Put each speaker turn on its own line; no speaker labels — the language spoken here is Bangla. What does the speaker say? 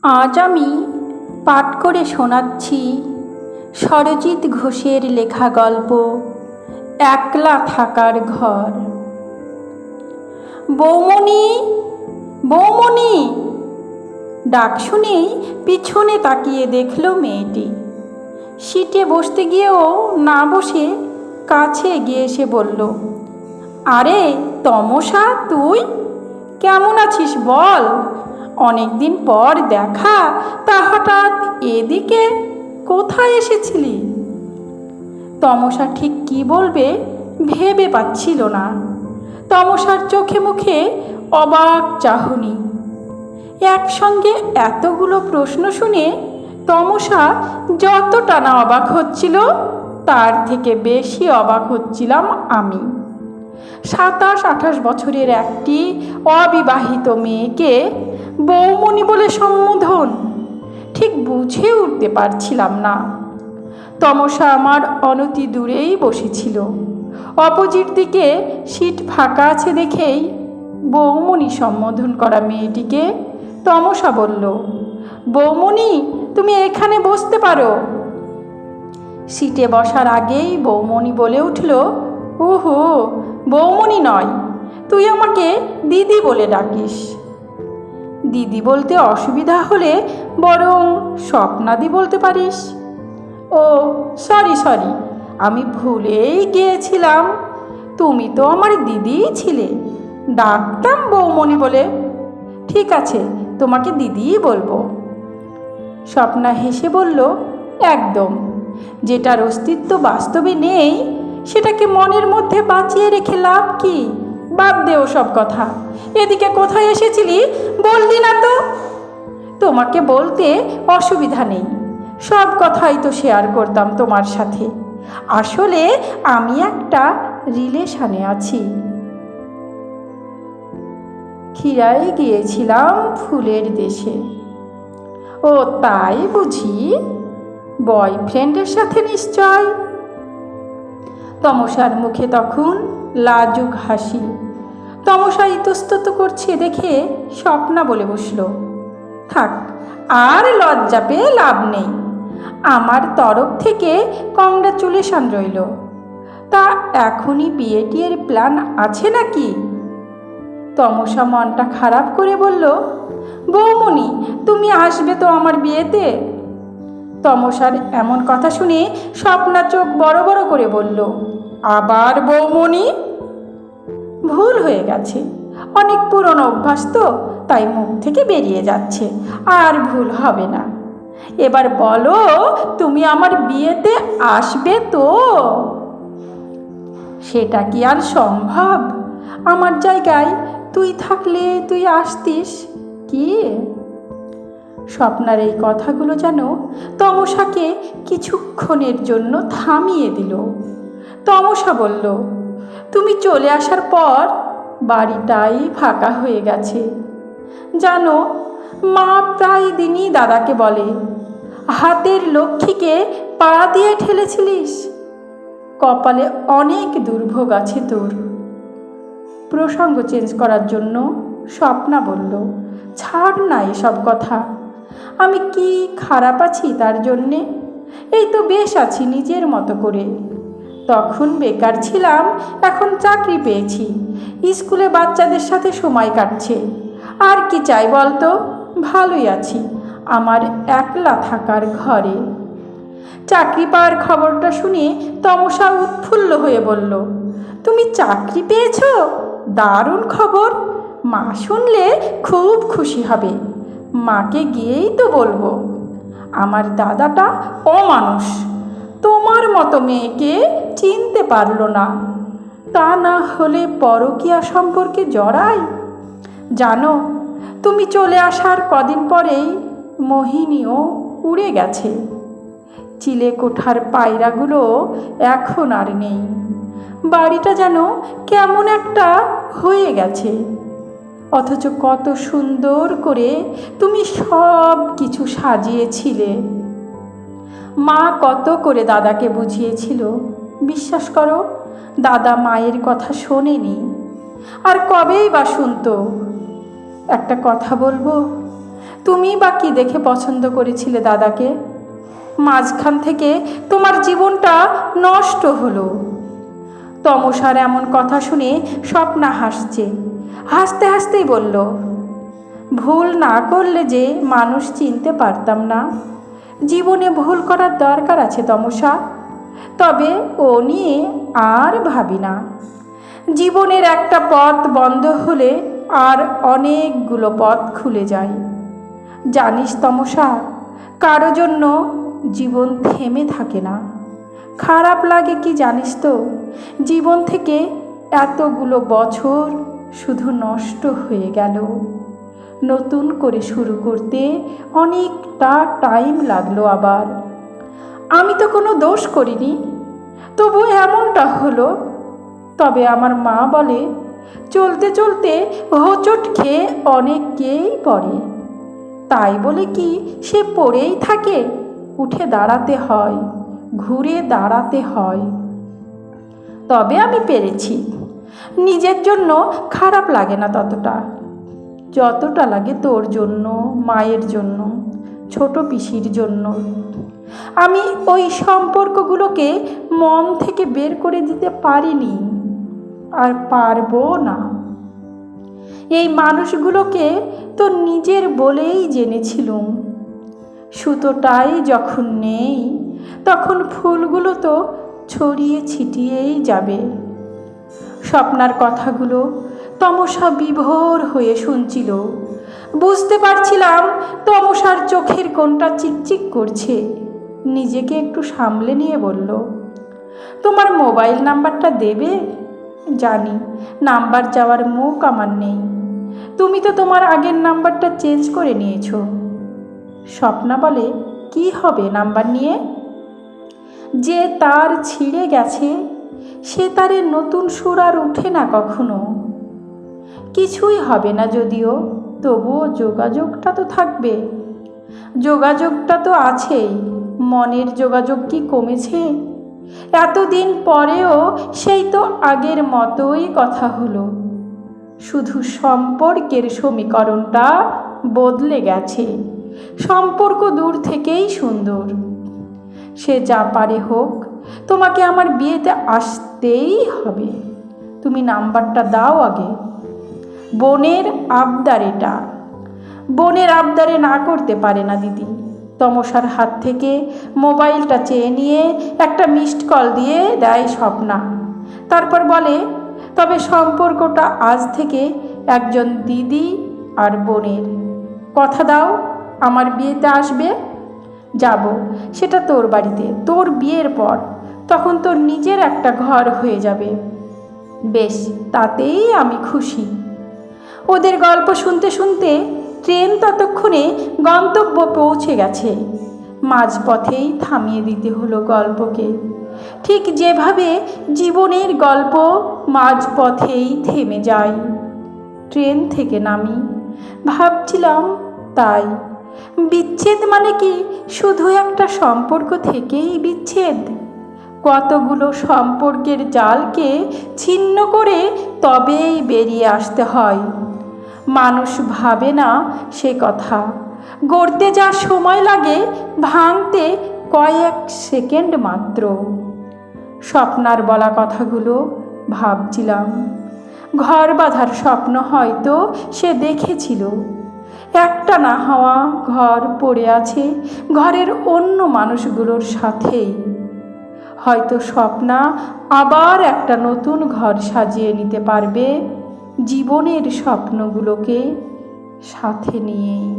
আজ আমি পাঠ করে শোনাচ্ছি সরজিৎ ঘোষের লেখা গল্প একলা থাকার ঘর। বৌমণি, বৌমণি ডাক শুনেই পিছনে তাকিয়ে দেখল মেয়েটি। সিটে বসতে গিয়েও না বসে কাছে গিয়ে এসে বলল, আরে তমসা, তুই কেমন আছিস বল? অনেক দিন পর দেখা, তা হঠাৎ এদিকে কোথায় এসেছিলি? তমসা ঠিক কি বলবে ভেবে পাচ্ছিল না। তমসার চোখে মুখে অবাক চাহনি। একসঙ্গে এতগুলো প্রশ্ন শুনে তমসা যতটা না অবাক হচ্ছিল, তার থেকে বেশি অবাক হচ্ছিলাম আমি। 27-28 বছরের একটি অবিবাহিত মেয়েকে বৌমণি বলে সম্বোধন ঠিক বুঝে উঠতে পারছিলাম না। তমসা আমার অনতি দূরেই বসেছিল। অপোজিট দিকে সিট ফাঁকা আছে দেখেই বৌমণি সম্বোধন করা মেয়েটিকে তমসা বলল, বৌমণি, তুমি এখানে বসতে পারো। সিটে বসার আগেই বৌমণি বলে উঠল, ওহো, বৌমণি নয়, তুই আমাকে দিদি বলে ডাকিস। দিদি বলতে অসুবিধা হলে বরং স্বপ্নাদি বলতে পারিস। ও সরি, আমি ভুলেই গিয়েছিলাম। তুমি তো আমার দিদিই ছিলে, ডাকতাম বৌমণি বলে। ঠিক আছে, তোমাকে দিদিই বলবো। স্বপ্না হেসে বলল, একদম। যেটার অস্তিত্ব বাস্তবে নেই সেটাকে মনের মধ্যে বাঁচিয়ে রেখে লাভ কি? বাদ দে ওসব কথা। এদিকে কোথায় এসেছিলি বললি না তো? তোমাকে বলতে অসুবিধা নেই, সব কথাই তো শেয়ার করতাম তোমার সাথে। আসলে আমি একটা রিলেশনে আছি। খিরায় গিয়েছিলাম ফুলের দেশে। ও তাই বুঝি? বয়ফ্রেন্ডের সাথে নিশ্চয়। তমসার মুখে তখন লাজুক হাসি। তমসা ইতস্তত করছে দেখে স্বপ্না বলে বসল, থাক, আর লজ্জা পেয়ে লাভ নেই। আমার তরফ থেকে কংগ্রাচুলেশন রইল। তা এখনই বিয়ে টিয়ের প্ল্যান আছে নাকি? তমসা মনটা খারাপ করে বলল, বৌমণি, তুমি আসবে তো আমার বিয়েতে? তমসার এমন কথা শুনে স্বপ্না চোখ বড় বড় করে বলল, আবার বৌমণি? ভুল হয়ে গেছে, অনেক পুরনো অভ্যাস তো, তাই মুখ থেকে বেরিয়ে যাচ্ছে, আর ভুল হবে না। এবার বলো, তুমি আমার বিয়েতে আসবে তো? সেটা কি আর সম্ভব? আমার জায়গায় তুই থাকলে তুই আসতিস কি? স্বপ্নার এই কথাগুলো যেন তমসাকে কিছুক্ষণের জন্য থামিয়ে দিল। তমসা বলল, তুমি চলে আসার পর বাড়িটাই ফাঁকা হয়ে গেছে। জানো, মা প্রায় দিনই দাদাকে বলে, হাতের লক্ষ্মীকে পা দিয়ে ঠেলেছিলিস, কপালে অনেক দুর্ভোগ আছে তোর। প্রসঙ্গ চেঞ্জ করার জন্য স্বপ্না বলল, ছাড় না এসব কথা। আমি কি খারাপ আছি তার জন্যে? এই তো বেশ আছি নিজের মতো করে। তখন বেকার ছিলাম, এখন চাকরি পেয়েছি, স্কুলে বাচ্চাদের সাথে সময় কাটছে। আর কি চাই বলতো? ভালোই আছি আমার একলা থাকার ঘরে। চাকরি পাওয়ার খবরটা শুনে তমসা উৎফুল্ল হয়ে বলল, তুমি চাকরি পেয়েছ? দারুণ খবর। মা শুনলে খুব খুশি হবে। মাকে গিয়েই তো বলবো। আমার দাদাটা অমানুষ, তোমার মতো মেয়েকে চিনতে পারল না। তা না হলে পরকীয়া সম্পর্কে জড়াই। জানো, তুমি চলে আসার কদিন পরেই মোহিনীও উড়ে গেছে। চিলেকোঠার পায়রাগুলো এখন আর নেই। বাড়িটা যেন কেমন একটা হয়ে গেছে। অথচ কত সুন্দর করে তুমি সব কিছু সাজিয়েছিলে। মা কত করে দাদাকে বুঝিয়েছিল, বিশ্বাস করো, দাদা মায়ের কথা শোনেনি। আর কবেই বা শুনতো? একটা কথা বলবো, তুমি বা কি দেখে পছন্দ করেছিলে দাদাকে? মাঝখান থেকে তোমার জীবনটা নষ্ট হলো। তমসার এমন কথা শুনে স্বপ্না হাসছে। হাসতে হাসতেই বলল, ভুল না করলে যে মানুষ চিনতে পারতাম না। জীবনে ভুল করার দরকার আছে তমসা, তবে ও নিয়ে আর ভাবি না। জীবনের একটা পথ বন্ধ হলে আর অনেকগুলো পথ খুলে যায়। জানিস তমসা, কারো জন্য জীবন থেমে থাকে না। খারাপ লাগে কি জানিস তো, জীবন থেকে এতগুলো বছর শুধু নষ্ট হয়ে গেল। নতুন করে শুরু করতে অনেকটা টাইম লাগলো। আবার আমি তো কোনো দোষ করিনি, তবু এমনটা হলো। তবে আমার মা বলে, চলতে চলতে হোঁচট খেয়ে অনেককেই পড়ে, তাই বলে কি সে পড়েই থাকে? উঠে দাঁড়াতে হয়, ঘুরে দাঁড়াতে হয়। তবে আমি পেরেছি। নিজের জন্য খারাপ লাগে না ততটা, যতটা লাগে তোর জন্য, মায়ের জন্য, ছোট পিসির জন্য। আমি ওই সম্পর্কগুলোকে মন থেকে বের করে দিতে পারিনি, আর পারবো না। এই মানুষগুলোকে তো নিজের বলেই জেনেছিলুম। সুতোটাই যখন নেই, তখন ফুলগুলো তো ছড়িয়ে ছিটিয়েই যাবে। স্বপ্নার কথাগুলো তমসা বিভোর হয়ে শুনছিল। বুঝতে পারছিলাম তমসার চোখের কোণটা চিকচিক করছে। নিজেকে একটু সামলে নিয়ে বলল, তোমার মোবাইল নাম্বারটা দেবে? জানি নাম্বার যাওয়ার মুখ আমার নেই। তুমি তো তোমার আগের নাম্বারটা চেঞ্জ করে নিয়েছো। স্বপ্না বলে, কি হবে নাম্বার নিয়ে? যে তার ছিঁড়ে গেছে সে তারে নতুন সুর আর উঠে না কখনো। কিছুই হবে না যদিও, তবুও যোগাযোগটা তো থাকবে। যোগাযোগটা তো আছেই, মনের যোগাযোগ কি কমেছে? এতদিন পরেও সেই তো আগের মতোই কথা হলো, শুধু সম্পর্কের সমীকরণটা বদলে গেছে। সম্পর্ক দূর থেকেই সুন্দর। সে যা পারে হোক, তোমাকে আমার বিয়েতে আসতেই হবে। তুমি নাম্বারটা দাও আগে। বোনের আবদার এটা, বোনের আবদারে না করতে পারে না দিদি। তমসার হাত থেকে মোবাইলটা চেয়ে নিয়ে একটা মিসড কল দিয়ে দেয় স্বপ্না। তারপর বলে, তবে সম্পর্কটা আজ থেকে একজন দিদি আর বোনের। কথা দাও আমার বিয়েতে আসবে। যাব, সেটা তোর বাড়িতে, তোর বিয়ের পর। তখন তোর নিজের একটা ঘর হয়ে যাবে। বেশ, তাতেই আমি খুশি। ওদের গল্প শুনতে শুনতে ট্রেন ততক্ষণে গন্তব্য পৌঁছে গেছে। মাঝপথেই থামিয়ে দিতে হলো গল্পকে, ঠিক যেভাবে জীবনের গল্প মাঝপথেই থেমে যায়। ট্রেন থেকে নামি, ভাবছিলাম তাই, বিচ্ছেদ মানে কি শুধু একটা সম্পর্ক থেকেই বিচ্ছেদ? কতগুলো সম্পর্কের জালকে ছিন্ন করে তবেই বেরিয়ে আসতে হয়। মানুষ ভাবে না সে কথা। গড়তে যা সময় লাগে, ভাঙতে কয়েক সেকেন্ড মাত্র। স্বপ্নার বলা কথাগুলো ভাবছিলাম। ঘর বাঁধার স্বপ্ন হয়তো সে দেখেছিল। একটা না হওয়া ঘর পড়ে আছে ঘরের অন্য মানুষগুলোর সাথেই। হয়তো স্বপ্না আবার একটা নতুন ঘর সাজিয়ে নিতে পারবে জীবনের স্বপ্নগুলোকে সাথে নিয়েই।